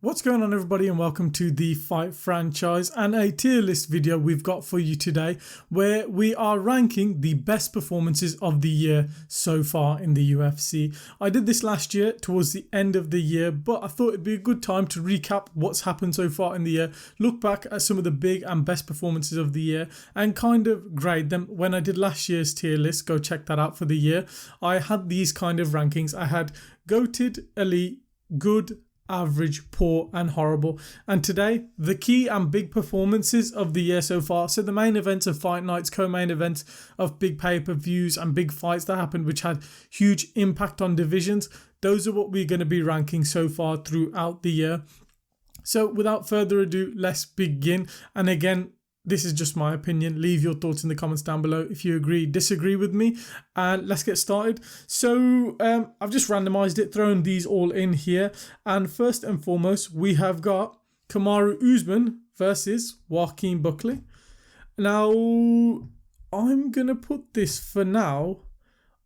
What's going on, everybody, and welcome to the Fight Franchise and a tier list video we've got for you today where we are ranking the best performances of the year so far in the UFC. I did this last year towards the end of the year, but I thought it'd be a good time to recap what's happened so far in the year, look back at some of the big and best performances of the year and kind of grade them. When I did last year's tier list, go check that out for the year, I had these kind of rankings. I had goated, elite, good, average, poor and horrible. And today, the key and big performances of the year so far, so the main events of fight nights, co-main events of big pay-per-views and big fights that happened which had huge impact on divisions, those are what we're going to be ranking so far throughout the year. So without further ado, let's begin. And again, this is just my opinion. Leave your thoughts in the comments down below if you agree, disagree with me, and let's get started. So I've just randomized it, thrown these all in here. And first and foremost, we have got Kamaru Usman versus Joaquin Buckley. Now, I'm going to put this for now,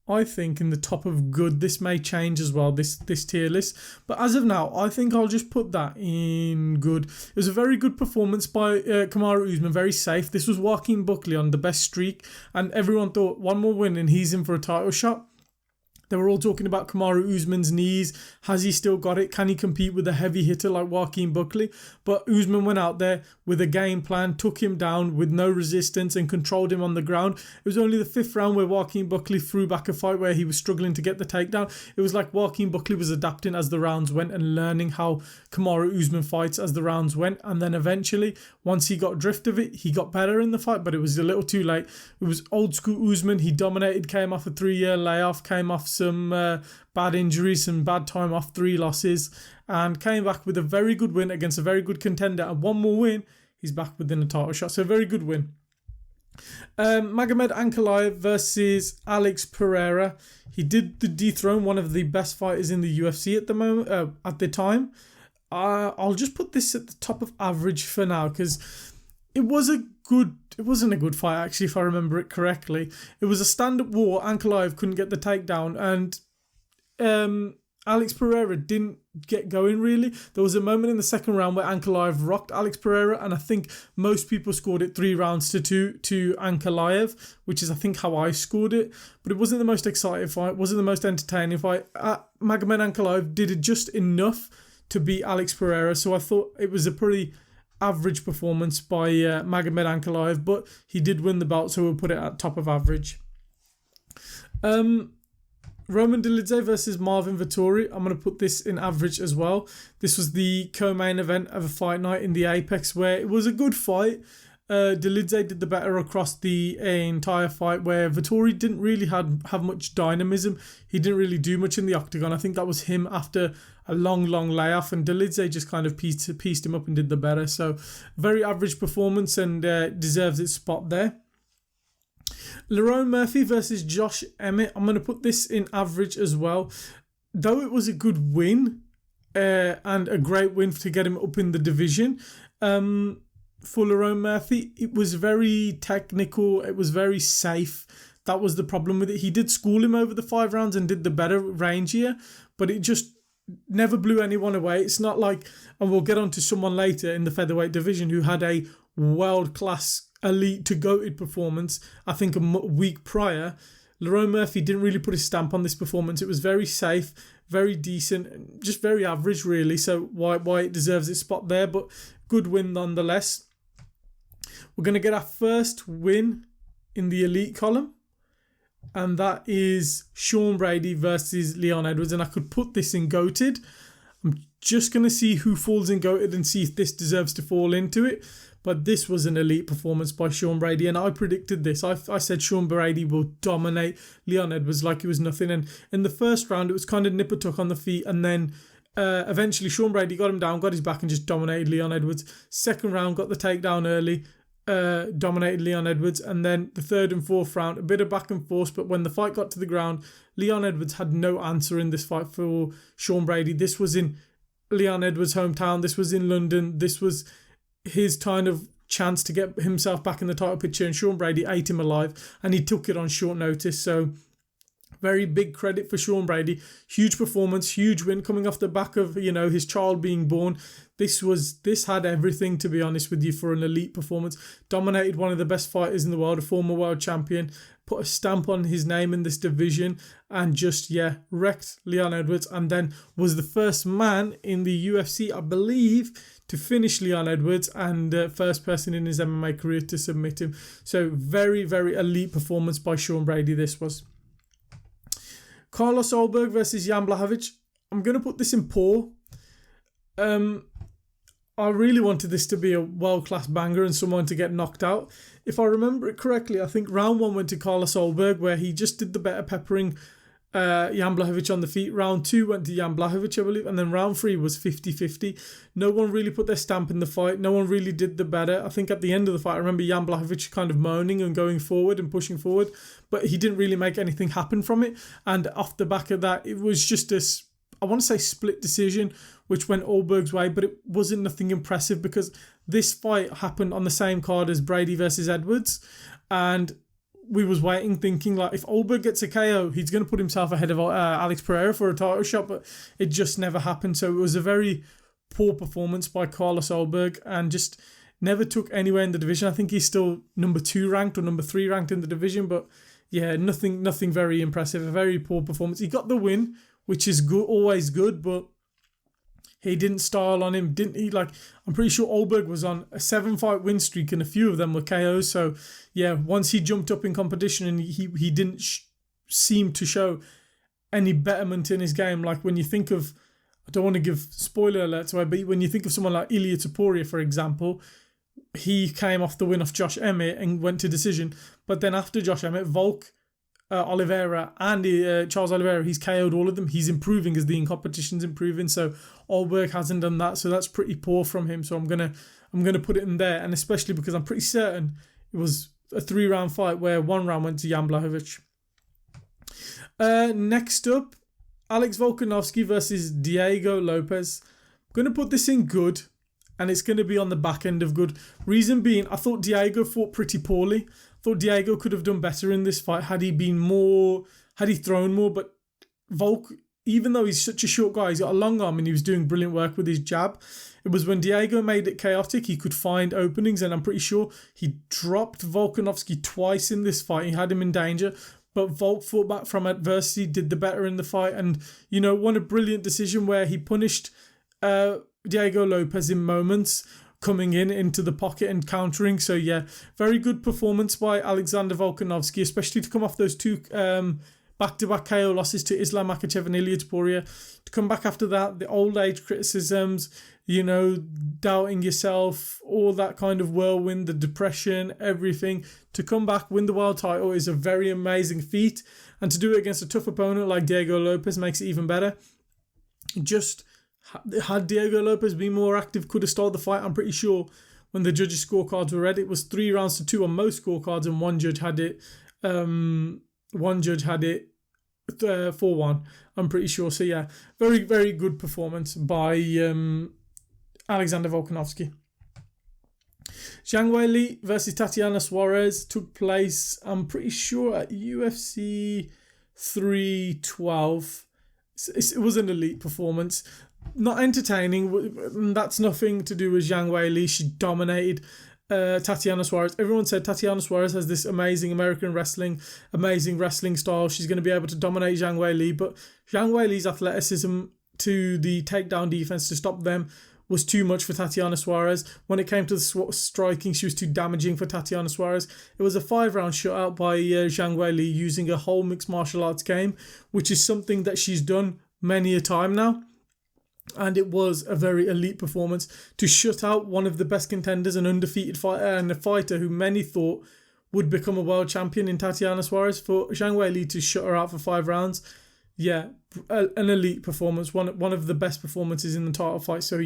I think, in the top of good. This may change as well, this tier list. But as of now, I think I'll just put that in good. It was a very good performance by Kamaru Usman, very safe. This was Joaquin Buckley on the best streak. And everyone thought one more win and he's in for a title shot. They were all talking about Kamaru Usman's knees. Has he still got it? Can he compete with a heavy hitter like Joaquin Buckley? But Usman went out there with a game plan, took him down with no resistance and controlled him on the ground. It was only the fifth round where Joaquin Buckley threw back a fight where he was struggling to get the takedown. It was like Joaquin Buckley was adapting as the rounds went and learning how Kamaru Usman fights as the rounds went. And then eventually, once he got drift of it, he got better in the fight, but it was a little too late. It was old school Usman. He dominated, came off a 3-year layoff, came off some bad injuries, some bad time off, 3 losses, and came back with a very good win against a very good contender. And one more win, he's back within a title shot. So a very good win. Magomed Anklay versus Alex Pereira. He did dethrone one of the best fighters in the UFC at the moment, at the time. I'll just put this at the top of average for now because it wasn't a good fight, actually, if I remember it correctly. It was a stand-up war. Ankalaev couldn't get the takedown, and Alex Pereira didn't get going, really. There was a moment in the second round where Ankalaev rocked Alex Pereira, and I think most people scored it 3-2 to Ankalaev, which is, I think, how I scored it. But it wasn't the most exciting fight, wasn't the most entertaining fight. Magomed Ankalaev did it just enough to beat Alex Pereira, so I thought it was a pretty average performance by Magomed Ankalaev, but he did win the belt, so we'll put it at top of average. Roman Dolidze versus Marvin Vettori. I'm going to put this in average as well. This was the co-main event of a fight night in the Apex where it was a good fight. Dolidze did the better across the entire fight, where Vettori didn't really have much dynamism. He didn't really do much in the octagon. I think that was him after a long layoff, and Dolidze just kind of pieced him up and did the better. So very average performance, and deserves its spot there. Lerone Murphy versus Josh Emmett. I'm going to put this in average as well. Though it was a good win and a great win to get him up in the division, for Lerone Murphy, it was very technical. It was very safe. That was the problem with it. He did school him over the 5 rounds and did the better range here, but it just never blew anyone away. It's not like, and we'll get on to someone later in the featherweight division who had a world-class elite to goated performance, I think a week prior. Lerone Murphy didn't really put his stamp on this performance. It was very safe, very decent, just very average, really. So why it deserves its spot there, but good win nonetheless. We're going to get our first win in the elite column, and that is Sean Brady versus Leon Edwards. And I could put this in goated. I'm just going to see who falls in goated and see if this deserves to fall into it. But this was an elite performance by Sean Brady, and I predicted this. I said Sean Brady will dominate Leon Edwards like it was nothing. And in the first round, it was kind of nip-a-tuck on the feet, and then eventually Sean Brady got him down, got his back, and just dominated Leon Edwards. Second round, got the takedown early, dominated Leon Edwards, and then the third and fourth round, a bit of back and forth, but when the fight got to the ground, Leon Edwards had no answer in this fight for Sean Brady. This was in Leon Edwards' hometown. This was in London. This was his kind of chance to get himself back in the title picture, and Sean Brady ate him alive, and he took it on short notice. So very big credit for Sean Brady. Huge performance, huge win coming off the back of, his child being born. This had everything, to be honest with you, for an elite performance. Dominated one of the best fighters in the world, a former world champion, put a stamp on his name in this division, and just, wrecked Leon Edwards, and then was the first man in the UFC, I believe, to finish Leon Edwards, and first person in his MMA career to submit him. So very, very elite performance by Sean Brady this was. Carlos Oldberg versus Yamlahovic. I'm going to put this in poor. I really wanted this to be a world-class banger and someone to get knocked out. If I remember it correctly, I think round 1 went to Carlos Oldberg, where he just did the better, peppering Yamlahovic on the feet. Round 2 went to Yamlahovic, I believe, and then round 3 was 50-50. No one really put their stamp in the fight. No one really did the better. I think at the end of the fight, I remember Yamlahovic kind of moaning and going forward and pushing forward, but he didn't really make anything happen from it. And off the back of that, it was just this, I want to say, split decision, which went Oldberg's way, but it wasn't nothing impressive because this fight happened on the same card as Brady versus Edwards, and we was waiting, thinking like, if Oldberg gets a KO, he's going to put himself ahead of Alex Pereira for a title shot, but it just never happened. So it was a very poor performance by Carlos Oldberg, and just never took anywhere in the division. I think he's still number 2 ranked or number 3 ranked in the division, but nothing very impressive. A very poor performance. He got the win, which is good, always good, but he didn't style on him, didn't he? Like, I'm pretty sure Oldberg was on a 7-fight win streak, and a few of them were KOs. So, once he jumped up in competition, and he didn't seem to show any betterment in his game. Like, when you think of, I don't want to give spoiler alerts away, but when you think of someone like Ilia, for example, he came off the win of Josh Emmett and went to decision. But then after Josh Emmett, Olivera and Charles Oliveira, he's KO'd all of them. He's improving as the competition's improving. So Oldberg hasn't done that. So that's pretty poor from him. So I'm gonna put it in there, and especially because I'm pretty certain it was a 3-round fight where 1 round went to Yamlahovic. Next up, Alex Vulcanowski versus Diego Lopez. I'm gonna put this in good, and it's gonna be on the back end of good. Reason being, I thought Diego fought pretty poorly. Thought Diego could have done better in this fight had he thrown more, but Volk, even though he's such a short guy, he's got a long arm and he was doing brilliant work with his jab. It was when Diego made it chaotic, he could find openings, and I'm pretty sure he dropped Vulcanowski twice in this fight. He had him in danger, but Volk fought back from adversity, did the better in the fight, and, won a brilliant decision where he punished Diego Lopez in moments, coming into the pocket and countering. So very good performance by Alexander Volkanovski, especially to come off those 2 back-to-back KO losses to Islam Makhachev and Ilia to come back after that, the old age criticisms, doubting yourself, all that kind of whirlwind, the depression, everything. To come back, win the world title is a very amazing feat, and to do it against a tough opponent like Diego Lopez makes it even better. Just had Diego Lopez been more active, could have stalled the fight. I'm pretty sure when the judges' scorecards were read, it was 3 rounds to 2 on most scorecards, and one judge had it 4-1. I'm pretty sure. So very, very good performance by Alexander Volkanovski. Zhang Weili versus Tatiana Suarez took place, I'm pretty sure, at UFC 312. It was an elite performance. Not entertaining. That's nothing to do with Zhang Weili. She dominated Tatiana Suarez. Everyone said Tatiana Suarez has this amazing amazing wrestling style. She's going to be able to dominate Zhang Weili. But Zhang Weili's athleticism to the takedown defense to stop them was too much for Tatiana Suarez. When it came to the striking, she was too damaging for Tatiana Suarez. It was a 5-round shutout by Zhang Weili using a whole mixed martial arts game, which is something that she's done many a time now. And it was a very elite performance to shut out one of the best contenders, an undefeated fighter, and a fighter who many thought would become a world champion in Tatiana Suarez. For Zhang Weili to shut her out for 5 rounds, an elite performance, one of the best performances in the title fight. So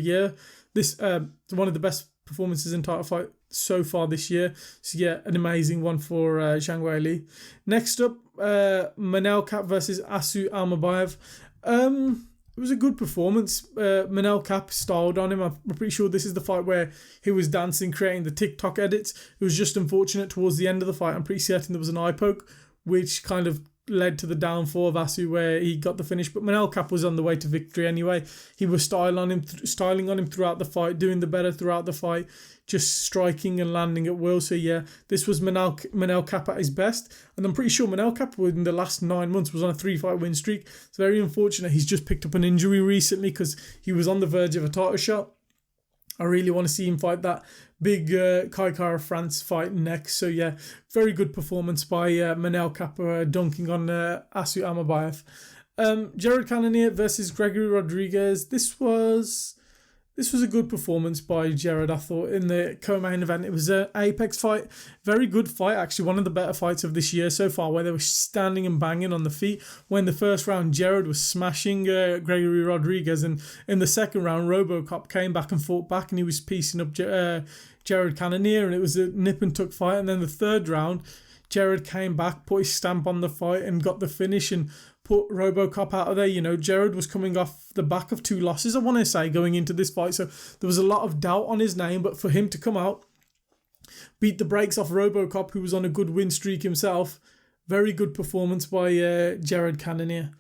this one of the best performances in title fight so far this year. So an amazing one for Zhang Weili. Next up, Manel Kape versus Asu Almabayev. It was a good performance. Manel Kape styled on him. I'm pretty sure this is the fight where he was dancing, creating the TikTok edits. It was just unfortunate towards the end of the fight. I'm pretty certain there was an eye poke, which kind of led to the downfall of Asu, where he got the finish. But Manel Kape was on the way to victory anyway. He was styling on him throughout the fight, doing the better throughout the fight, just striking and landing at will. So yeah, this was Manel Kape at his best. And I'm pretty sure Manel Kape in the last 9 months was on a 3-fight win streak. It's very unfortunate he's just picked up an injury recently, because he was on the verge of a title shot. I really want to see him fight that big Kai Kara France fight next. So yeah, very good performance by Manel Kape dunking on Asu Amabayev. Jared Cannonier versus Gregory Rodriguez. This was a good performance by Jared, I thought, in the co-main event. It was an Apex fight. Very good fight, actually. One of the better fights of this year so far, where they were standing and banging on the feet. When the first round, Jared was smashing Gregory Rodriguez. And in the second round, Robocop came back and fought back, and he was piecing up Jared Cannonier. And it was a nip and tuck fight. And then the third round, Jared came back, put his stamp on the fight, and got the finish and put Robocop out of there. You know, Jared was coming off the back of 2 losses, I want to say, going into this fight. So there was a lot of doubt on his name. But for him to come out, beat the brakes off Robocop, who was on a good win streak himself, very good performance by Jared Cannonier.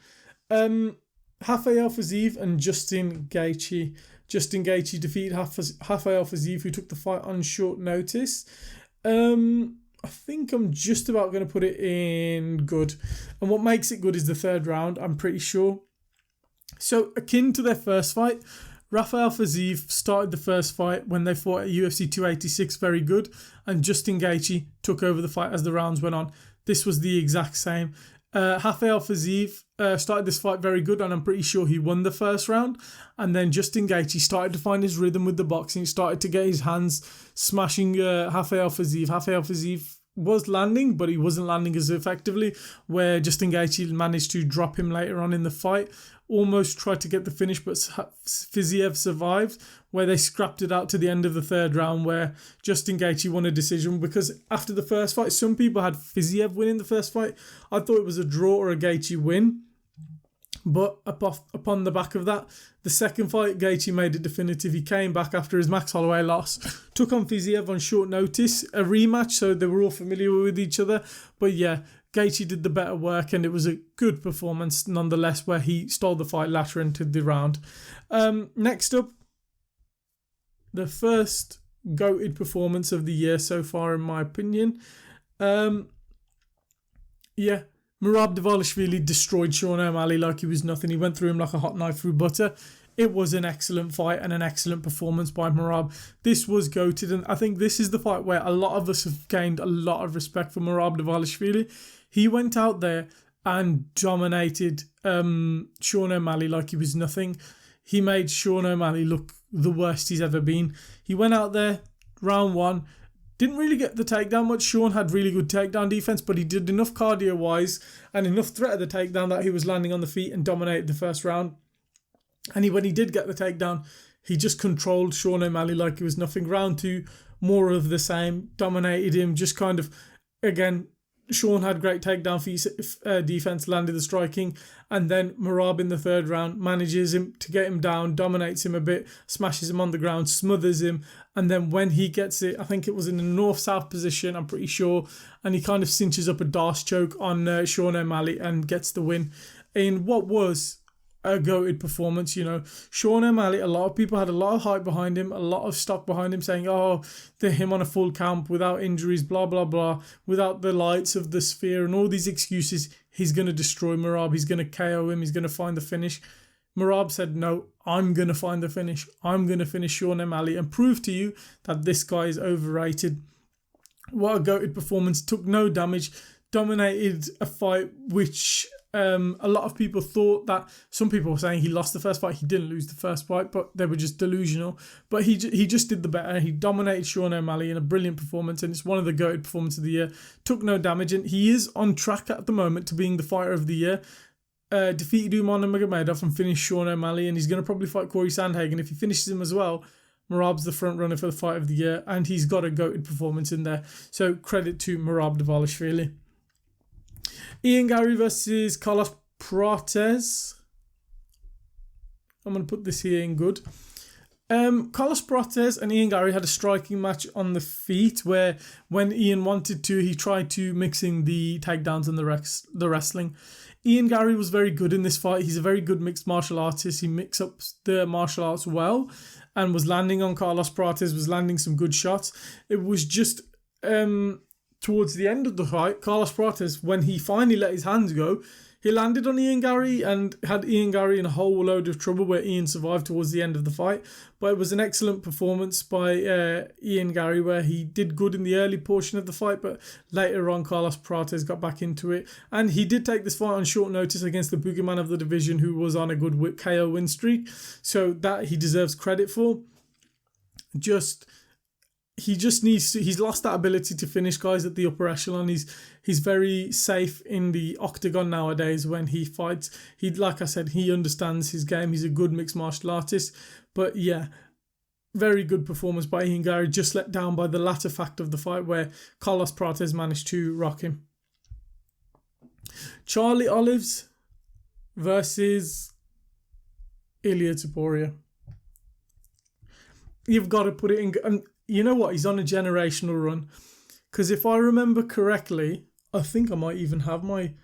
Rafael Fiziev and Justin Gaethje. Justin Gaethje defeated Rafael Fiziev, who took the fight on short notice. I think I'm just about going to put it in good. And what makes it good is the third round, I'm pretty sure. So, akin to their first fight, Rafael Fiziev started the first fight when they fought at UFC 286 very good, and Justin Gaethje took over the fight as the rounds went on. This was the exact same. Rafael Fiziev started this fight very good, and I'm pretty sure he won the first round. And then Justin Gaethje started to find his rhythm with the boxing, started to get his hands smashing Rafael Fiziev. Rafael Fiziev was landing, but he wasn't landing as effectively, where Justin Gaethje managed to drop him later on in the fight. Almost tried to get the finish, but Fiziev survived, where they scrapped it out to the end of the third round, where Justin Gaethje won a decision. Because after the first fight, some people had Fiziev winning the first fight. I thought it was a draw or a Gaethje win. But upon the back of that, the second fight, Gaethje made it definitive. He came back after his Max Holloway loss, took on Fiziev on short notice, a rematch, so they were all familiar with each other. But yeah, Gaethje did the better work, and it was a good performance nonetheless, where he stole the fight later into the round. Next up, the first GOATed performance of the year so far, in my opinion. Morab Dvalishvili destroyed Sean O'Malley like he was nothing. He went through him like a hot knife through butter. It was an excellent fight and an excellent performance by Morab. This was GOATed, and I think this is the fight where a lot of us have gained a lot of respect for Morab Dvalishvili. He went out there and dominated Sean O'Malley like he was nothing. He made Sean O'Malley look the worst he's ever been. He went out there, round 1, didn't really get the takedown much. Sean had really good takedown defense, but he did enough cardio-wise and enough threat of the takedown that he was landing on the feet and dominated the first round. And when he did get the takedown, he just controlled Sean O'Malley like it was nothing. Round 2, more of the same, dominated him, just kind of, again, Sean had great takedown defense, landed the striking, and then Morab in the third round manages him to get him down, dominates him a bit, smashes him on the ground, smothers him, and then when he gets it, I think it was in a north-south position, I'm pretty sure, and he kind of cinches up a Darce choke on Sean O'Malley and gets the win in what was a GOATed performance. You know, Sean O'Malley, a lot of people had a lot of hype behind him, a lot of stock behind him, saying, oh, they're him on a full camp without injuries, blah, blah, blah, without the lights of the sphere and all these excuses. He's going to destroy Morab. He's going to KO him. He's going to find the finish. Morab said, no, I'm going to find the finish. I'm going to finish Sean O'Malley and prove to you that this guy is overrated. What a GOATed performance. Took no damage. Dominated a fight which a lot of people thought that, some people were saying he lost the first fight. He didn't lose the first fight, but they were just delusional. But he just did the better. He dominated Sean O'Malley in a brilliant performance, and it's one of the GOATed performances of the year. Took no damage, and he is on track at the moment to being the fighter of the year. Defeated Umar Nurmagomedov and finished Sean O'Malley, and he's going to probably fight Corey Sandhagen. If he finishes him as well, Morab's the front runner for the fight of the year, and he's got a GOATed performance in there. So credit to Morab Dvalishvili. Ian Garry versus Carlos Prates. I'm going to put this here in good. Carlos Prates and Ian Garry had a striking match on the feet where when Ian wanted to, he tried to mix in the takedowns and the wrestling. Ian Garry was very good in this fight. He's a very good mixed martial artist. He mixed up the martial arts well and was landing on Carlos Prates, was landing some good shots. It was just towards the end of the fight, Carlos Prates, when he finally let his hands go, he landed on Ian Garry and had Ian Garry in a whole load of trouble where Ian survived towards the end of the fight. But it was an excellent performance by Ian Garry where he did good in the early portion of the fight, but later on Carlos Prates got back into it. And he did take this fight on short notice against the boogeyman of the division who was on a good KO win streak. So that he deserves credit for. He just needs to, he's lost that ability to finish guys at the upper echelon. He's very safe in the octagon nowadays when he fights. Like I said, he understands his game. He's a good mixed martial artist. But yeah, very good performance by Ian Garry, just let down by the latter fact of the fight where Carlos Prates managed to rock him. Charlie Olives versus Ilia Topuria. You've got to put it in... And you know what? He's on a generational run. Because if I remember correctly, I think I might even have my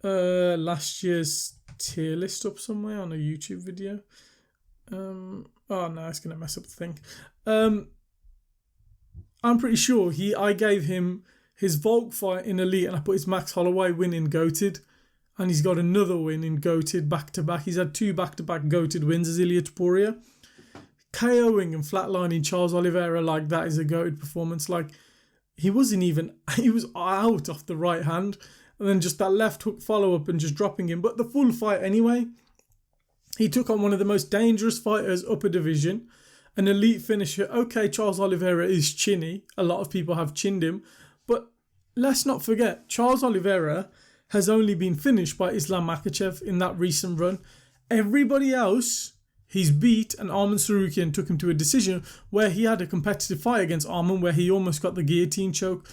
last year's tier list up somewhere on a YouTube video. Oh no, it's going to mess up the thing. I'm pretty sure I gave him his Volk fight in Elite and I put his Max Holloway win in Goated. And he's got another win in Goated back-to-back. He's had 2 back-to-back Goated wins as Ilia Topuria. KOing and flatlining Charles Olivera like that is a goated performance. Like, he was out off the right hand and then just that left hook follow-up and just dropping him. But the full fight anyway, he took on one of the most dangerous fighters upper division, an elite finisher. Okay, Charles Olivera is chinny. A lot of people have chinned him. But let's not forget, Charles Olivera has only been finished by Islam Makhachev in that recent run. Everybody else... he's beat, and Arman Tsarukyan took him to a decision where he had a competitive fight against Arman where he almost got the guillotine choke.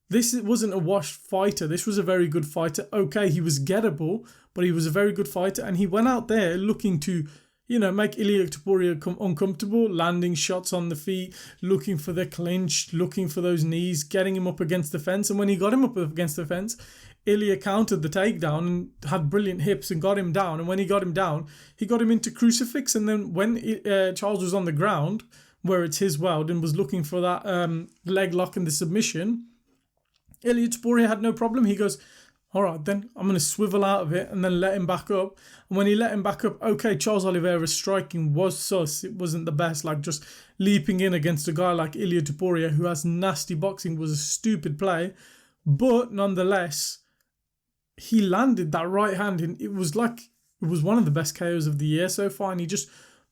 This wasn't a washed fighter. This was a very good fighter. Okay, he was gettable, but he was a very good fighter, and he went out there looking to, make Ilia Topuria uncomfortable, landing shots on the feet, looking for the clinch, looking for those knees, getting him up against the fence. And when he got him up against the fence, Ilia countered the takedown and had brilliant hips and got him down. And when he got him down, he got him into crucifix. And then when Charles was on the ground, where it's his world, and was looking for that leg lock and the submission, Ilia Topuria had no problem. He goes, all right, then I'm going to swivel out of it and then let him back up. And when he let him back up, okay, Charles Oliveira's striking was sus. It wasn't the best. Like, just leaping in against a guy like Ilia Topuria, who has nasty boxing, was a stupid play. But nonetheless... he landed that right hand and it was one of the best KOs of the year so far, and he just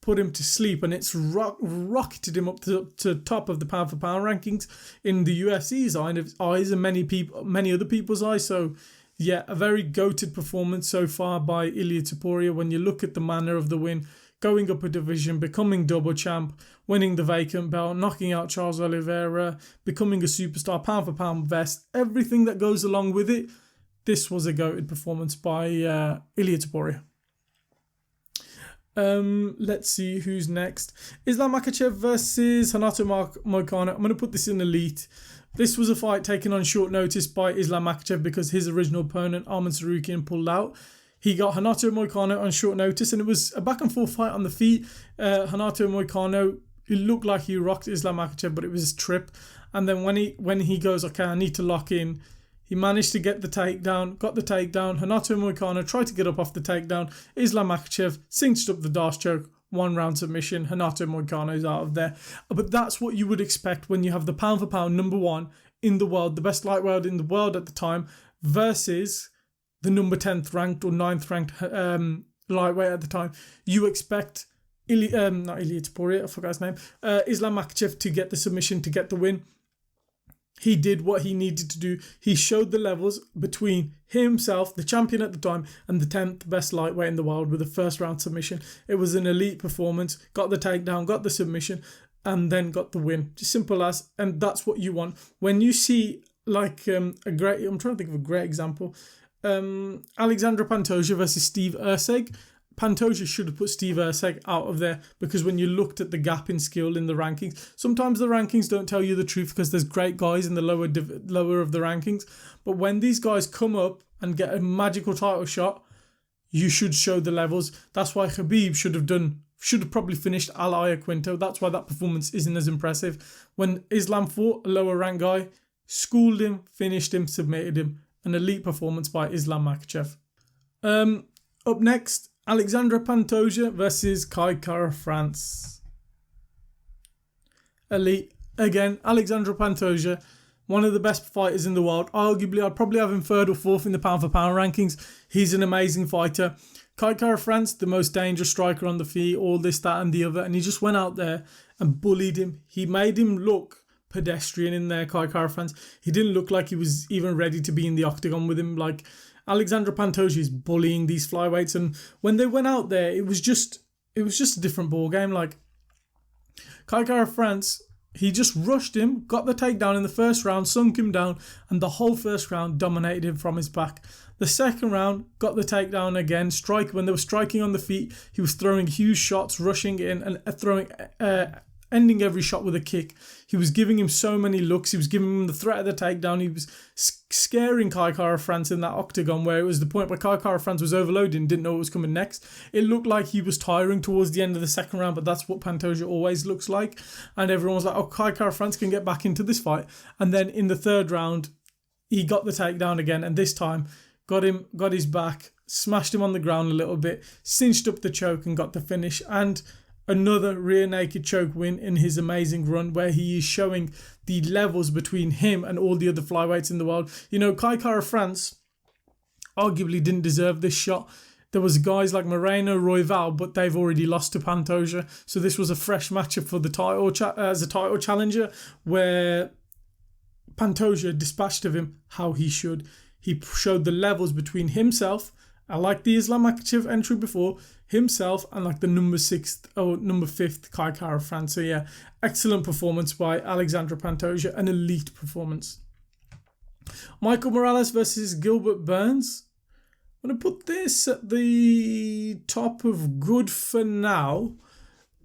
put him to sleep, and it's rocketed him up to top of the pound for pound rankings in the UFC's eyes and many other people's eyes. So yeah, a very goated performance so far by Ilia Topuria when you look at the manner of the win, going up a division, becoming double champ, winning the vacant belt, knocking out Charles Olivera, becoming a superstar, pound for pound best, everything that goes along with it. This was a goated performance by Ilia Topuria. Let's see who's next. Islam Makhachev versus Renato Moicano. I'm going to put this in Elite. This was a fight taken on short notice by Islam Makhachev because his original opponent, Arman Tsarukyan, pulled out. He got Renato Moicano on short notice, and it was a back and forth fight on the feet. Renato Moicano, it looked like he rocked Islam Makhachev, but it was a trip. And then when he goes, okay, I need to lock in, he managed to get the takedown, got the takedown. Renato Moicano tried to get up off the takedown. Islam Makhachev cinched up the Darce choke, 1 round submission. Renato Moicano is out of there. But that's what you would expect when you have the pound for pound number 1 in the world, the best lightweight in the world at the time, versus the number 10th ranked or 9th ranked lightweight at the time. You expect not Ilia Topuria, I forgot his name, Islam Makhachev to get the submission, to get the win. He did what he needed to do. He showed the levels between himself, the champion at the time, and the 10th best lightweight in the world with a first round submission. It was an elite performance. Got the takedown, got the submission, and then got the win. Just simple as, and that's what you want. When you see I'm trying to think of a great example. Alexandra Pantoja versus Steve Erceg. Pantoia should have put Steve Erceg out of there, because when you looked at the gap in skill in the rankings, sometimes the rankings don't tell you the truth because there's great guys in the lower of the rankings. But when these guys come up and get a magical title shot, you should show the levels. That's why Khabib should have probably finished Al Iaquinto. That's why that performance isn't as impressive. When Islam fought a lower ranked guy, schooled him, finished him, submitted him. An elite performance by Islam Makhachev. Up next, Alexandre Pantoja versus Kai Kara-France. Elite. Again, Alexandre Pantoja, one of the best fighters in the world. Arguably, I'd probably have him third or fourth in the pound for pound rankings. He's an amazing fighter. Kai Kara-France, the most dangerous striker on the feet, all this, that and the other. And he just went out there and bullied him. He made him look pedestrian in there, Kai Kara-France. He didn't look like he was even ready to be in the octagon with him. Like, Alexandre Pantoja is bullying these flyweights, and when they went out there, it was just a different ball game. Like, Kai Kara-France, he just rushed him, got the takedown in the first round, sunk him down, and the whole first round dominated him from his back. The second round, got the takedown again, when they were striking on the feet, he was throwing huge shots, rushing in and ending every shot with a kick. He was giving him so many looks. He was giving him the threat of the takedown. He was scaring Kai Kara-France in that octagon, where it was the point where Kai Kara-France was overloaded and didn't know what was coming next. It looked like he was tiring towards the end of the second round, but that's what Pantoja always looks like. And everyone was like, oh, Kai Kara-France can get back into this fight. And then in the third round, he got the takedown again, and this time got his back, smashed him on the ground a little bit, cinched up the choke and got the finish. And another rear naked choke win in his amazing run, where he is showing the levels between him and all the other flyweights in the world. You know, Kai Kara-France arguably didn't deserve this shot. There was guys like Moreno, Royval, but they've already lost to Pantoja. So this was a fresh matchup for the title as a title challenger, where Pantoja dispatched of him how he should. He showed the levels between himself, I like the Islam Makhachev entry before, himself, and like the number 5th Kai Kara-France. So yeah, excellent performance by Alexandre Pantoja, an elite performance. Michael Morales versus Gilbert Burns. I'm going to put this at the top of good for now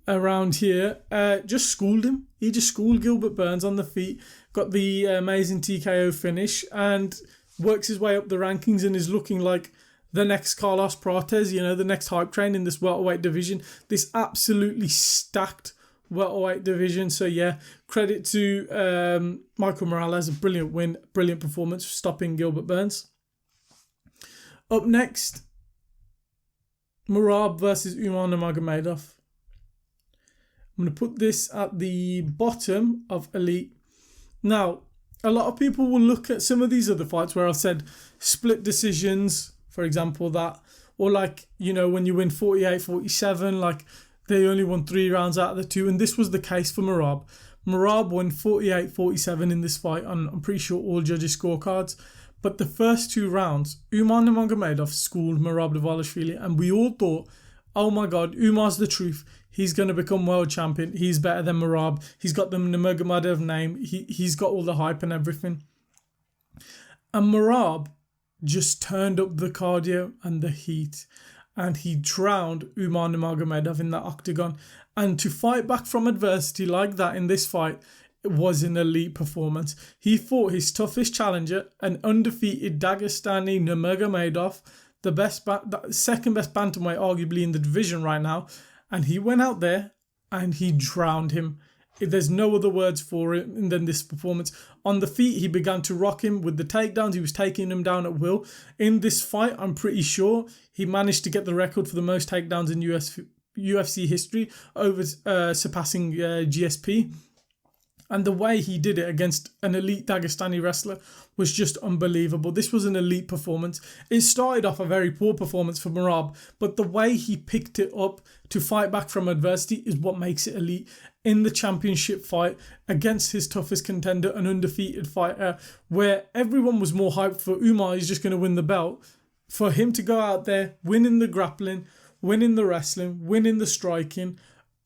around here. Just schooled him. He just schooled Gilbert Burns on the feet, got the amazing TKO finish, and works his way up the rankings and is looking like the next Carlos Prates, you know, the next hype train in this welterweight division. This absolutely stacked welterweight division. So yeah, credit to Michael Morales. A brilliant win, brilliant performance, stopping Gilbert Burns. Up next, Morab versus Umar Nurmagomedov. I'm going to put this at the bottom of Elite. Now, a lot of people will look at some of these other fights where I've said split decisions, for example, that, or like, you know, when you win 48-47, like they only won 3 rounds out of the 2, and this was the case for Morab. Morab won 48-47 in this fight on, I'm pretty sure, all judges' scorecards. But the first 2 rounds, Umar Nurmagomedov schooled Morab Dvalishvili, and we all thought, oh my God, Umar's the truth. He's going to become world champion. He's better than Morab. He's got the Nurmagomedov name. He's got all the hype and everything. And Morab just turned up the cardio and the heat, and he drowned Umar Nurmagomedov in that octagon. And to fight back from adversity like that in this fight, it was an elite performance. He fought his toughest challenger, an undefeated Dagestani Nurmagomedov, the second best bantamweight arguably in the division right now, and he went out there and he drowned him. There's no other words for it than this performance. On the feet, he began to rock him with the takedowns. He was taking him down at will. In this fight, I'm pretty sure he managed to get the record for the most takedowns in UFC history, surpassing GSP. And the way he did it against an elite Dagestani wrestler was just unbelievable. This was an elite performance. It started off a very poor performance for Morab, but the way he picked it up to fight back from adversity is what makes it elite. In the championship fight against his toughest contender, an undefeated fighter, where everyone was more hyped for Umar, he's just going to win the belt. For him to go out there, winning the grappling, winning the wrestling, winning the striking,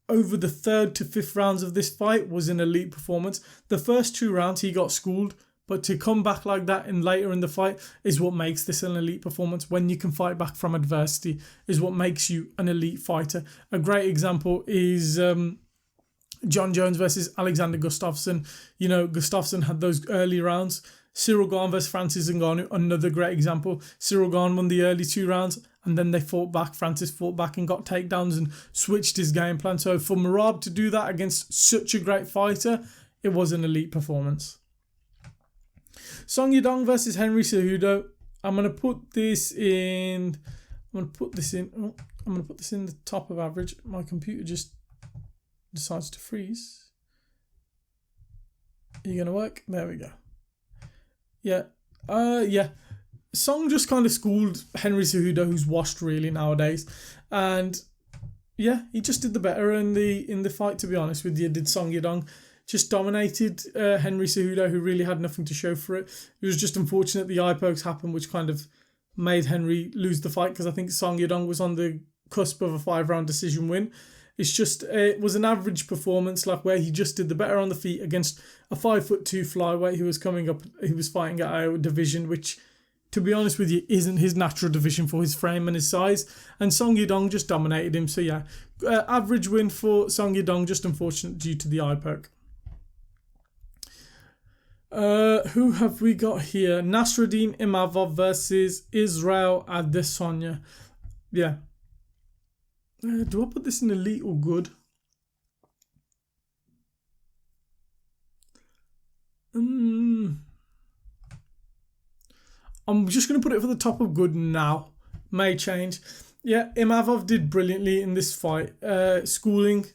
over the 3rd to 5th rounds of this fight was an elite performance. The first 2 rounds he got schooled, But to come back like that and later in the fight is what makes this an elite performance. When you can fight back from adversity is what makes you an elite fighter. A great example is John Jones versus Alexander Gustafsson. You know, Gustafsson had those early rounds. Cyril Gane versus Francis Ngannou, another great example. Cyril Gane won the early 2 rounds and then they fought back. Francis fought back and got takedowns and switched his game plan. So for Morab to do that against such a great fighter, it was an elite performance. Song Yadong versus Henry Cejudo. I'm going to put this in the top of average. My computer just decides to freeze. Are you going to work? There we go. Yeah. Song just kind of schooled Henry Cejudo, who's washed really nowadays. And yeah, he just did the better in the fight, to be honest with you. Did Song Yadong. Just dominated Henry Cejudo, who really had nothing to show for it. It was just unfortunate the eye pokes happened, which kind of made Henry lose the fight, because I think Song Yadong was on the cusp of a 5-round decision win. It's just, it was an average performance, like where he just did the better on the feet against a 5'2" flyweight who was coming up, he was fighting at a division which, to be honest with you, isn't his natural division for his frame and his size. And Song Yadong just dominated him. So yeah, average win for Song Yadong, just unfortunate due to the eye poke. Who have we got here? Nasruddin Imava versus Israel Adesanya. Yeah. Do I put this in elite or good? I'm just going to put it for the top of good now. May change. Yeah, Imavov did brilliantly in this fight. Schooling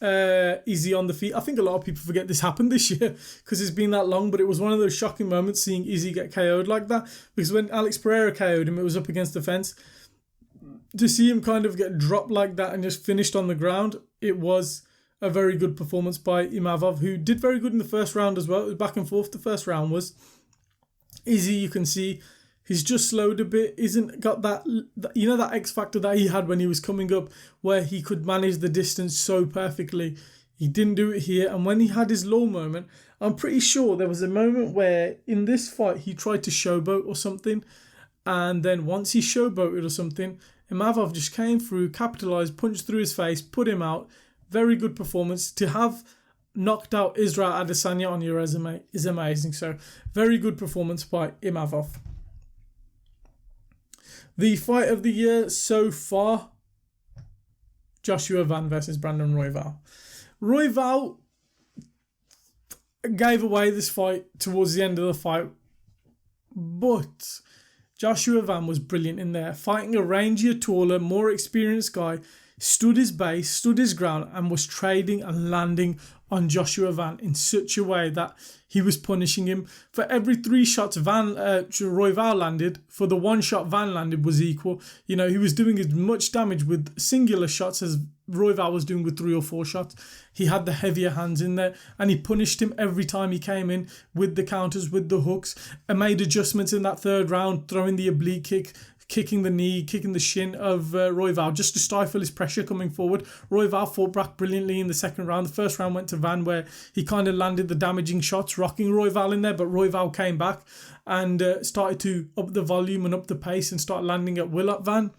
Izzy on the feet. I think a lot of people forget this happened this year because it's been that long, but it was one of those shocking moments seeing Izzy get KO'd like that, because when Alex Pereira KO'd him, it was up against the fence. To see him kind of get dropped like that and just finished on the ground, it was a very good performance by Imavov, who did very good in the first round as well. It was back and forth. The first round was Izzy, you can see he's just slowed a bit, isn't got that, you know, that X factor that he had when he was coming up, where he could manage the distance so perfectly. He didn't do it here. And when he had his low moment, I'm pretty sure there was a moment where in this fight he tried to showboat or something. And then once he showboated or something, Imavov just came through, capitalised, punched through his face, put him out. Very good performance. To have knocked out Israel Adesanya on your resume is amazing. So, very good performance by Imavov. The fight of the year so far, Joshua Van versus Brandon Royval. Royval gave away this fight towards the end of the fight, but Joshua Van was brilliant in there, fighting a rangier, taller, more experienced guy, stood his base, stood his ground, and was trading and landing on Joshua Van in such a way that he was punishing him. For every 3 shots Royval landed, for the 1 shot Van landed was equal. You know, he was doing as much damage with singular shots as Royval was doing with 3 or 4 shots. He had the heavier hands in there, and he punished him every time he came in with the counters, with the hooks, and made adjustments in that 3rd round, throwing the oblique kick, kicking the knee, kicking the shin of Royval just to stifle his pressure coming forward. Royval fought back brilliantly in the 2nd round. The 1st round went to Van, where he kind of landed the damaging shots, rocking Royval in there, but Royval came back and started to up the volume and up the pace and start landing at will at Van.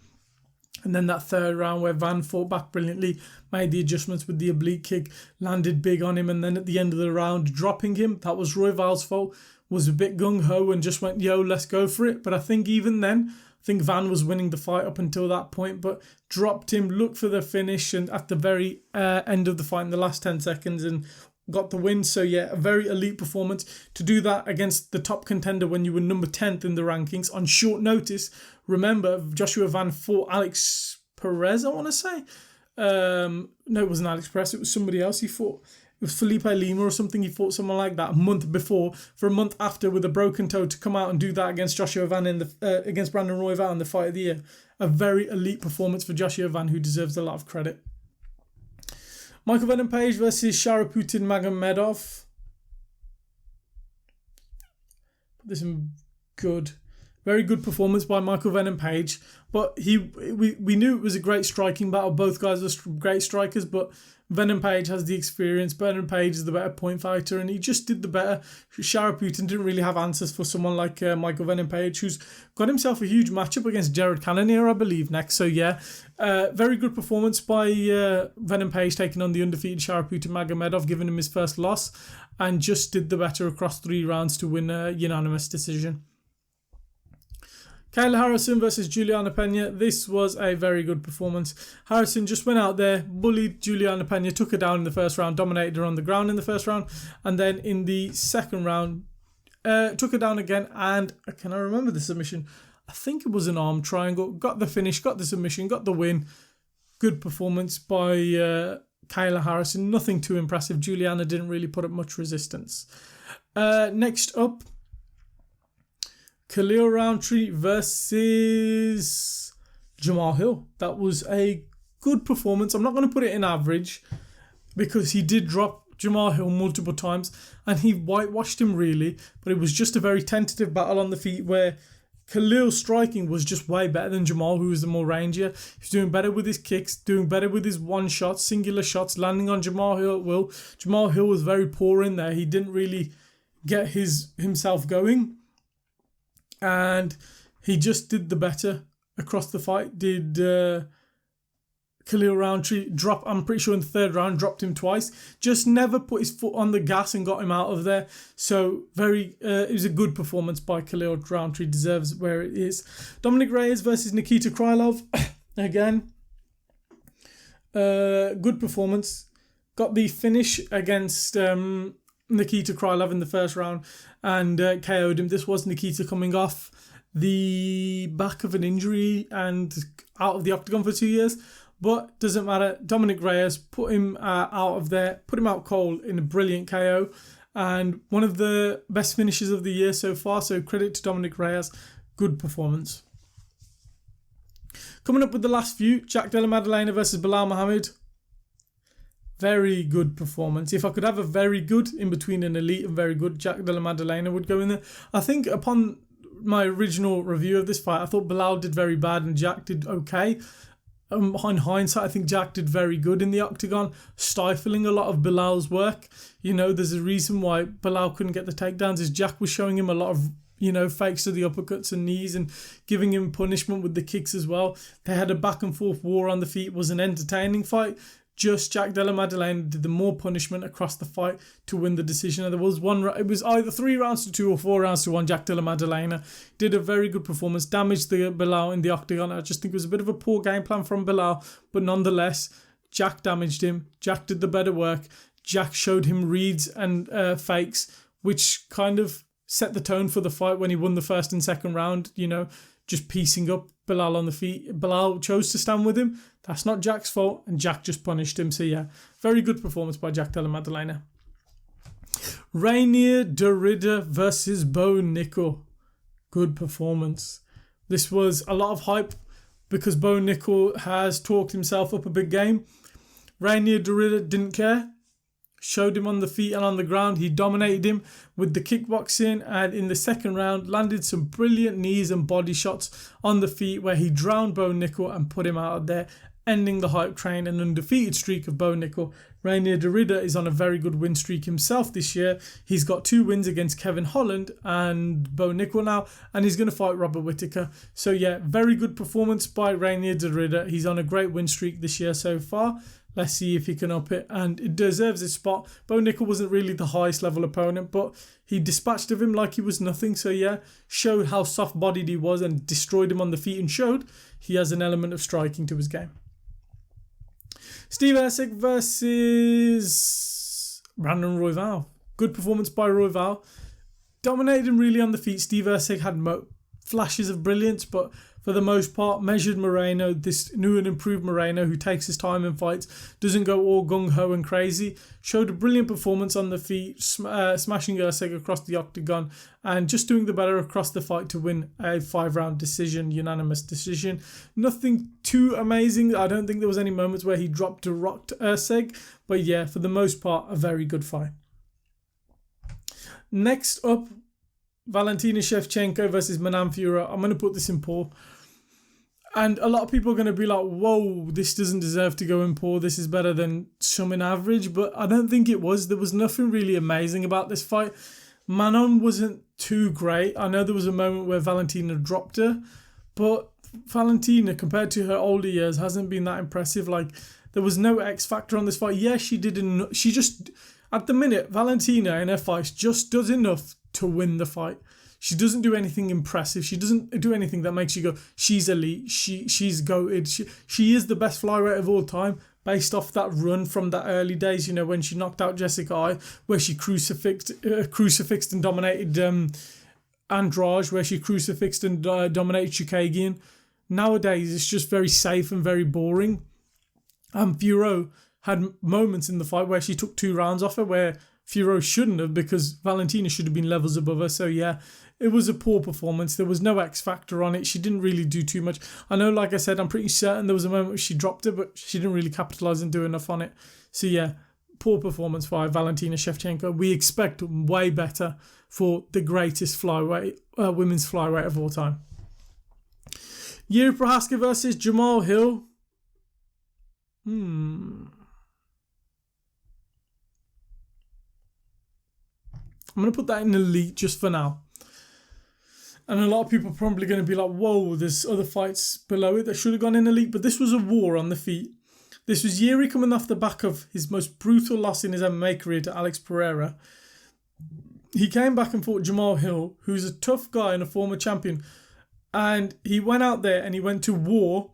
And then that 3rd round where Van fought back brilliantly, made the adjustments with the oblique kick, landed big on him, and then at the end of the round, dropping him. That was Royval's fault. Was a bit gung-ho and just went, yo, let's go for it. But I think even then, I think Van was winning the fight up until that point, but dropped him, looked for the finish, and at the very end of the fight in the last 10 seconds and got the win. So yeah, a very elite performance. To do that against the top contender when you were number 10th in the rankings on short notice. Remember, Joshua Van fought Alex Perez, I want to say. No, it wasn't Alex Perez, it was somebody else he fought. It was Felipe Lima or something. He fought someone like that a month before, for a month after, with a broken toe, to come out and do that against Joshua Van against Brandon Royval in the fight of the year. A very elite performance for Joshua Van, who deserves a lot of credit. Michael Venom Page versus Sharaputin Magomedov. Put this in good. Very good performance by Michael Venom Page. But we knew it was a great striking battle. Both guys are great strikers, but Venom Page has the experience. Venom Page is the better point fighter, and he just did the better. Sharaputin didn't really have answers for someone like Michael Venom Page, who's got himself a huge matchup against Jared Cananir, I believe, next. So yeah, very good performance by Venom Page, taking on the undefeated Sharaputin Magomedov, giving him his first loss, and just did the better across 3 rounds to win a unanimous decision. Kayla Harrison versus Juliana Pena. This was a very good performance. Harrison just went out there, bullied Juliana Pena, took her down in the first round, dominated her on the ground in the first round, and then in the second round, took her down again, and can I remember the submission? I think it was an arm triangle. Got the finish, got the submission, got the win. Good performance by Kayla Harrison. Nothing too impressive. Juliana didn't really put up much resistance. Next up, Khalil Roundtree versus Jamal Hill. That was a good performance. I'm not going to put it in average because he did drop Jamal Hill multiple times and he whitewashed him really, but it was just a very tentative battle on the feet where Khalil's striking was just way better than Jamal, who was the more rangier. He's doing better with his kicks, doing better with his one shots, singular shots, landing on Jamal Hill at will. Jamal Hill was very poor in there. He didn't really get himself going. And he just did the better across the fight. Did Khalil Roundtree drop, I'm pretty sure in the third round, dropped him twice. Just never put his foot on the gas and got him out of there. So it was a good performance by Khalil Roundtree. Deserves where it is. Dominic Reyes versus Nikita Krylov. Again, good performance. Got the finish against Nikita Krylov in the first round and KO'd him. This was Nikita coming off the back of an injury and out of the octagon for 2 years, but doesn't matter. Dominic Reyes put him out of there, put him out cold in a brilliant KO, and one of the best finishes of the year so far, so credit to Dominic Reyes. Good performance. Coming up with the last few, Jack Della Maddalena versus Belal Muhammad. Very good performance. If I could have a very good in between an elite and very good, Jack Della Maddalena would go in there. I think upon my original review of this fight, I thought Belal did very bad and Jack did okay. In hindsight, I think Jack did very good in the octagon, stifling a lot of Belal's work. You know, there's a reason why Belal couldn't get the takedowns, is Jack was showing him a lot of, fakes to the uppercuts and knees and giving him punishment with the kicks as well. They had a back and forth war on the feet. It was an entertaining fight. Just Jack Della Maddalena did the more punishment across the fight to win the decision. And there was it was either 3 rounds to 2 or 4 rounds to 1. Jack Della Maddalena did a very good performance, damaged the Belal in the octagon. I just think it was a bit of a poor game plan from Belal, but nonetheless, Jack damaged him. Jack did the better work. Jack showed him reads and fakes, which kind of set the tone for the fight when he won the first and second round, just piecing up Belal on the feet. Belal chose to stand with him. That's not Jack's fault, and Jack just punished him. So yeah, very good performance by Jack Della Maddalena. Reinier Derrida versus Bo Nickel. Good performance. This was a lot of hype because Bo Nickel has talked himself up a big game. Reinier Derrida didn't care. Showed him on the feet and on the ground. He dominated him with the kickboxing, and in the second round landed some brilliant knees and body shots on the feet where he drowned Bo Nickel and put him out of there, ending the hype train and undefeated streak of Bo Nickel. Reinier Derrida is on a very good win streak himself this year. He's got 2 wins against Kevin Holland and Bo Nickel now, and he's going to fight Robert Whittaker. So yeah, very good performance by Reinier Derrida. He's on a great win streak this year so far. Let's see if he can up it, and it deserves his spot. Bo Nickel wasn't really the highest level opponent, but he dispatched of him like he was nothing. So yeah, showed how soft-bodied he was and destroyed him on the feet, and showed he has an element of striking to his game. Steve Erceg versus Brandon Royval. Good performance by Royval. Dominated him really on the feet. Steve Erceg had flashes of brilliance, but for the most part, measured Moreno, this new and improved Moreno who takes his time and fights, doesn't go all gung-ho and crazy, showed a brilliant performance on the feet, smashing Erceg across the octagon and just doing the better across the fight to win a 5-round decision, unanimous decision. Nothing too amazing. I don't think there was any moments where he dropped or rocked Erceg, but yeah, for the most part, a very good fight. Next up, Valentina Shevchenko versus Manan Furo. I'm going to put this in poor. And a lot of people are going to be like, whoa, this doesn't deserve to go in poor. This is better than some in average. But I don't think it was. There was nothing really amazing about this fight. Manon wasn't too great. I know there was a moment where Valentina dropped her. But Valentina, compared to her older years, hasn't been that impressive. Like, there was no X factor on this fight. Yeah, she did. She just, at the minute, Valentina in her fights just does enough to win the fight. She doesn't do anything impressive. She doesn't do anything that makes you go, she's elite. She's goated. She is the best flyweight of all time, based off that run from the early days, when she knocked out Jessica Ai, where she crucifixed and dominated Andrade, where she crucifixed and dominated Chukagian. Nowadays, it's just very safe and very boring. Furo had moments in the fight where she took 2 rounds off her, where Furo shouldn't have, because Valentina should have been levels above her. So yeah, it was a poor performance. There was no X factor on it. She didn't really do too much. I know, like I said, I'm pretty certain there was a moment where she dropped it, but she didn't really capitalise and do enough on it. So yeah, poor performance by Valentina Shevchenko. We expect way better for the greatest flyweight, women's flyweight of all time. Yuri Prochazka versus Jamal Hill. I'm going to put that in elite just for now. And a lot of people are probably going to be like, whoa, there's other fights below it that should have gone in elite. But this was a war on the feet. This was Yuri coming off the back of his most brutal loss in his MMA career to Alex Pereira. He came back and fought Jamal Hill, who's a tough guy and a former champion. And he went out there and he went to war.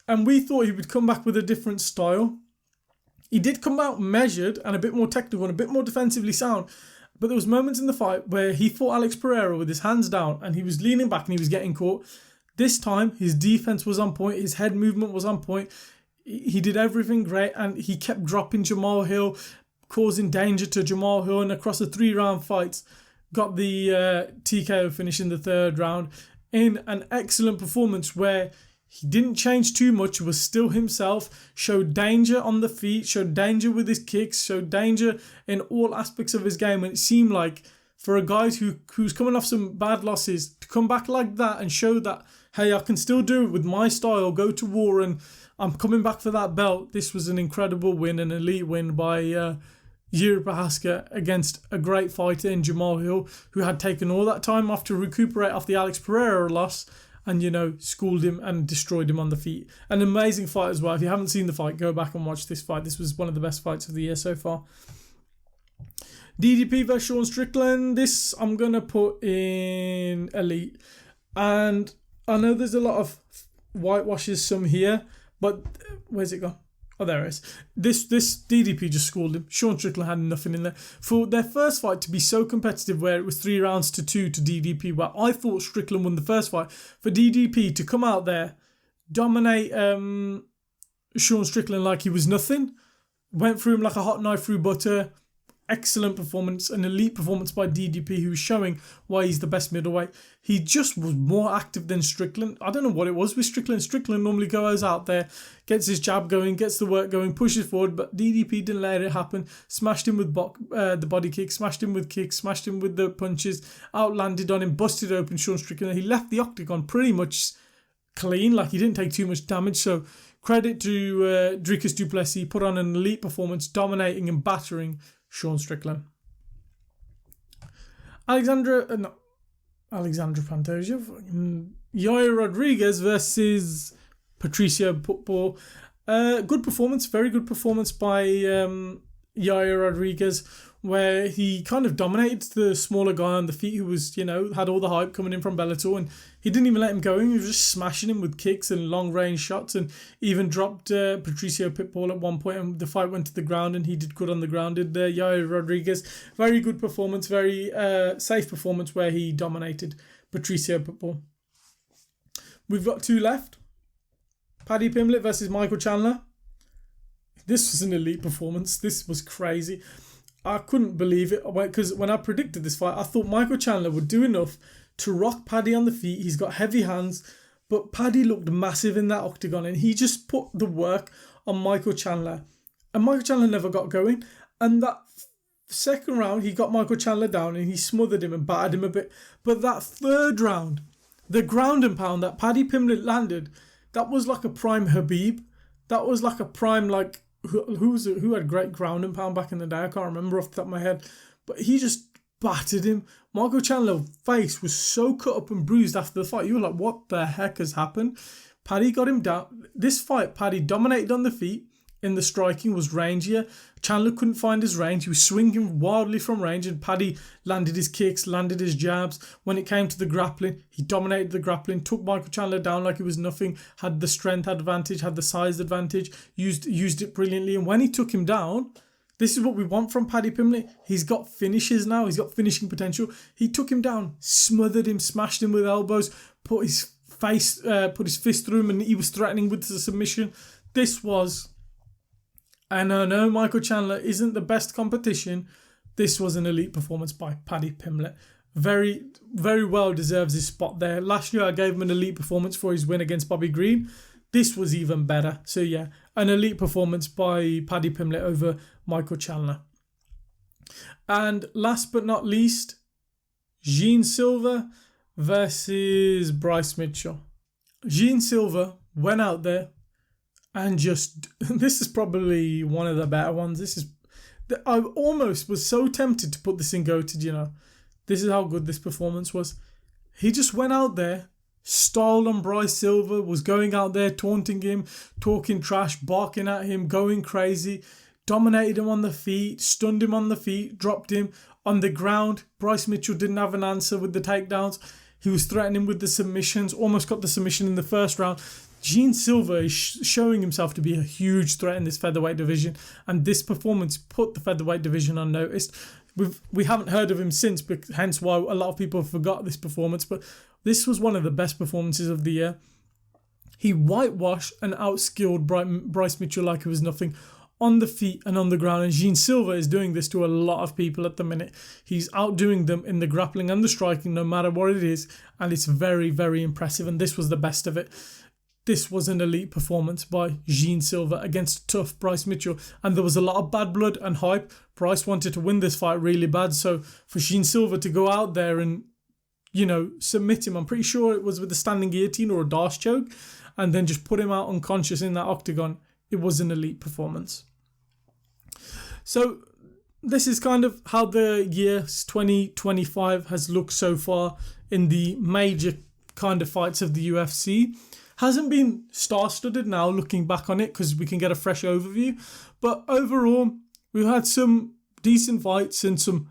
And we thought he would come back with a different style. He did come out measured and a bit more technical and a bit more defensively sound. But there was moments in the fight where he fought Alex Pereira with his hands down and he was leaning back and he was getting caught. This time, his defense was on point. His head movement was on point. He did everything great and he kept dropping Jamal Hill, causing danger to Jamal Hill. And across the 3-round fights, got the TKO finish in the 3rd round in an excellent performance where he didn't change too much, was still himself, showed danger on the feet, showed danger with his kicks, showed danger in all aspects of his game. And it seemed like for a guy who's coming off some bad losses, to come back like that and show that, hey, I can still do it with my style, go to war and I'm coming back for that belt. This was an incredible win, an elite win by Yuri Prochazka against a great fighter in Jamal Hill, who had taken all that time off to recuperate off the Alex Pereira loss. And, schooled him and destroyed him on the feet. An amazing fight as well. If you haven't seen the fight, go back and watch this fight. This was one of the best fights of the year so far. DDP versus Sean Strickland. This I'm going to put in elite. And I know there's a lot of whitewashes, some here. But where's it gone? Oh, there it is. This DDP just schooled him. Sean Strickland had nothing in there. For their first fight to be so competitive where it was 3 rounds to 2 to DDP, where I thought Strickland won the first fight, for DDP to come out there, dominate Sean Strickland like he was nothing, went through him like a hot knife through butter. Excellent performance, an elite performance by DDP, who's showing why he's the best middleweight. He just was more active than Strickland. I don't know what it was with Strickland. Strickland normally goes out there, gets his jab going, gets the work going, pushes forward, but DDP didn't let it happen. Smashed him with the body kick, smashed him with kicks, smashed him with the punches, outlanded on him, busted open Sean Strickland. He left the octagon pretty much clean, like he didn't take too much damage. So credit to Dricus du Plessis, put on an elite performance, dominating and battering Sean Strickland. Alexandra Pantoia, Yair Rodriguez versus Patricio Pitbull. Good performance, very good performance by Yair Rodriguez, where he kind of dominated the smaller guy on the feet who was, had all the hype coming in from Bellator, and he didn't even let him go. He was just smashing him with kicks and long range shots, and even dropped Patricio Pitbull at one point, and the fight went to the ground, and he did good on the ground. Did Yair Rodriguez. Very good performance, very safe performance where he dominated Patricio Pitbull. We've got 2 left. Paddy Pimblett versus Michael Chandler. This was an elite performance. This was crazy. I couldn't believe it, because when I predicted this fight, I thought Michael Chandler would do enough to rock Paddy on the feet. He's got heavy hands, but Paddy looked massive in that octagon, and he just put the work on Michael Chandler. And Michael Chandler never got going. And that Second round, he got Michael Chandler down and he smothered him and battered him a bit. But that third round, the ground and pound that Paddy Pimblett landed, that was like a prime Habib. That was like a prime, like, who had great ground and pound back in the day? I can't remember off the top of my head. But he just battered him. Michael Chandler's face was so cut up and bruised after the fight. You were like, what the heck has happened? Paddy got him down. This fight, Paddy dominated on the feet. In the striking was rangier. Chandler couldn't find his range. He was swinging wildly from range, and Paddy landed his kicks, landed his jabs. When it came to the grappling, he dominated the grappling, took Michael Chandler down like it was nothing, had the strength advantage, had the size advantage, used it brilliantly. And when he took him down, this is what we want from Paddy Pimblett. He's got finishes now. He's got finishing potential. He took him down, smothered him, smashed him with elbows, put his fist through him, and he was threatening with the submission. This was... And I know Michael Chandler isn't the best competition. This was an elite performance by Paddy Pimblett. Very, very well deserves his spot there. Last year I gave him an elite performance for his win against Bobby Green. This was even better. So yeah, an elite performance by Paddy Pimblett over Michael Chandler. And last but not least, Jean Silva versus Bryce Mitchell. Jean Silva went out there and just, this is probably one of the better ones. I almost was so tempted to put this in GOATed, you know. This is how good this performance was. He just went out there, stole on Bryce Silva, was going out there, taunting him, talking trash, barking at him, going crazy, dominated him on the feet, stunned him on the feet, dropped him on the ground. Bryce Mitchell didn't have an answer with the takedowns. He was threatening with the submissions, almost got the submission in the first round. Jean Silva is showing himself to be a huge threat in this featherweight division, and this performance put the featherweight division on notice. We haven't heard of him since, hence why a lot of people forgot this performance, but this was one of the best performances of the year. He whitewashed and outskilled Bryce Mitchell like it was nothing on the feet and on the ground, and Jean Silva is doing this to a lot of people at the minute. He's outdoing them in the grappling and the striking no matter what it is, and it's very, very impressive, and this was the best of it. This was an elite performance by Jean Silva against tough Bryce Mitchell. And there was a lot of bad blood and hype. Bryce wanted to win this fight really bad. So for Jean Silva to go out there and, you know, submit him, I'm pretty sure it was with a standing guillotine or a Darce choke, and then just put him out unconscious in that octagon. It was an elite performance. So this is kind of how the year 2025 has looked so far in the major kind of fights of the UFC. Hasn't been star-studded now looking back on it because we can get a fresh overview. But overall, we've had some decent fights and some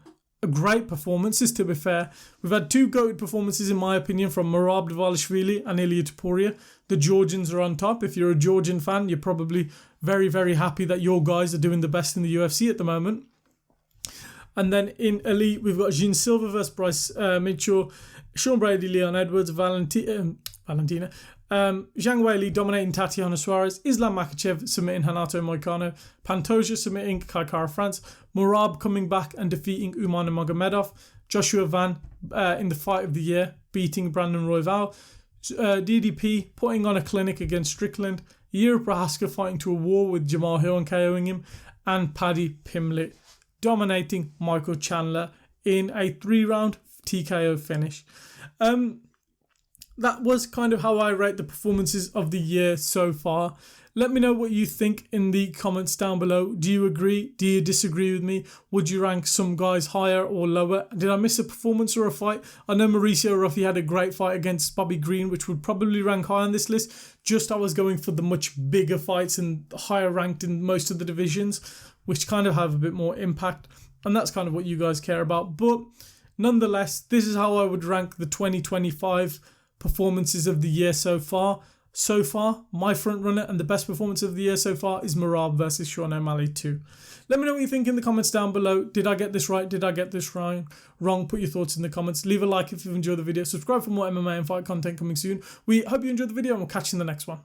great performances, to be fair. We've had two GOATed performances, in my opinion, from Morab Dvalishvili and Ilia Topuria. The Georgians are on top. If you're a Georgian fan, you're probably very, very happy that your guys are doing the best in the UFC at the moment. And then in Elite, we've got Jean Silva versus Bryce Mitchell, Sean Brady, Leon Edwards, Valentina, Zhang Weili dominating Tatiana Suarez, Islam Makhachev submitting Renato Moicano, Pantoia submitting Kai Kara France, Morab coming back and defeating Umar Nurmagomedov, Joshua Van in the fight of the year beating Brandon Royval, DDP putting on a clinic against Strickland, Yuri Prohaska fighting to a war with Jamal Hill and KOing him, and Paddy Pimblett dominating Michael Chandler in a 3-round TKO finish. That was kind of how I rate the performances of the year so far. Let me know what you think in the comments down below. Do you agree? Do you disagree with me? Would you rank some guys higher or lower? Did I miss a performance or a fight? I know Mauricio Ruffy had a great fight against Bobby Green, which would probably rank high on this list. Just I was going for the much bigger fights and higher ranked in most of the divisions, which kind of have a bit more impact. And that's kind of what you guys care about. But nonetheless, this is how I would rank the 2025 performances of the year so far. So far, my front runner and the best performance of the year so far is Morab versus Sean O'Malley 2. Let me know what you think in the comments down below. Did I get this right? Did I get this wrong? Put your thoughts in the comments. Leave a like if you've enjoyed the video. Subscribe for more MMA and fight content coming soon. We hope you enjoyed the video and we'll catch you in the next one.